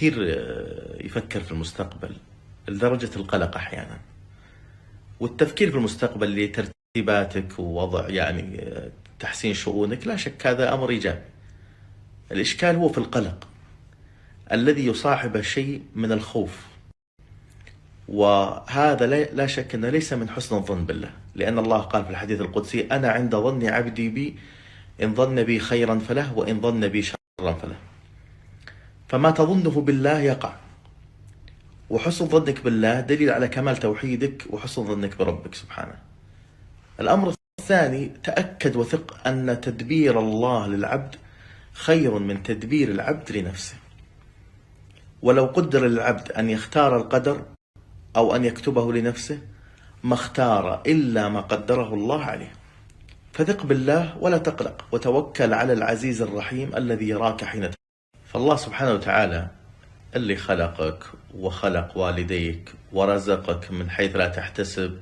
كثير يفكر في المستقبل لدرجة القلق أحيانا. والتفكير في المستقبل لترتيباتك ووضع تحسين شؤونك، لا شك هذا أمر إيجابي. الإشكال هو في القلق الذي يصاحب شيء من الخوف، وهذا لا شك أنه ليس من حسن الظن بالله، لأن الله قال في الحديث القدسي: أنا عند ظن عبدي بي، إن ظن بي خيرا فله وإن ظن بي شرا فله. فما تظنه بالله يقع، وحسن ظنك بالله دليل على كمال توحيدك وحسن ظنك بربك سبحانه. الأمر الثاني: تأكد وثق أن تدبير الله للعبد خير من تدبير العبد لنفسه. ولو قدر للعبد أن يختار القدر أو أن يكتبه لنفسه ما اختار إلا ما قدره الله عليه. فثق بالله ولا تقلق، وتوكل على العزيز الرحيم الذي يراك حين تقوم. فالله سبحانه وتعالى اللي خلقك وخلق والديك ورزقك من حيث لا تحتسب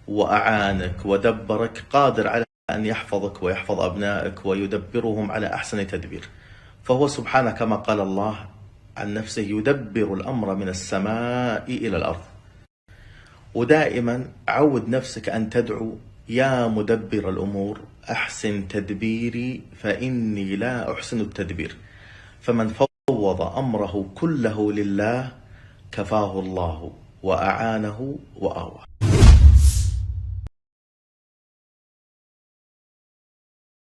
وأعانك ودبرك، قادر على أن يحفظك ويحفظ أبنائك ويدبرهم على أحسن تدبير. فهو سبحانه كما قال الله عن نفسه: يدبر الأمر من السماء إلى الأرض. ودائما عود نفسك أن تدعو: يا مدبر الأمور أحسن تدبيري فإني لا أحسن التدبير. فمن فوض أمره كله لله كفاه الله وأعانه وآواه.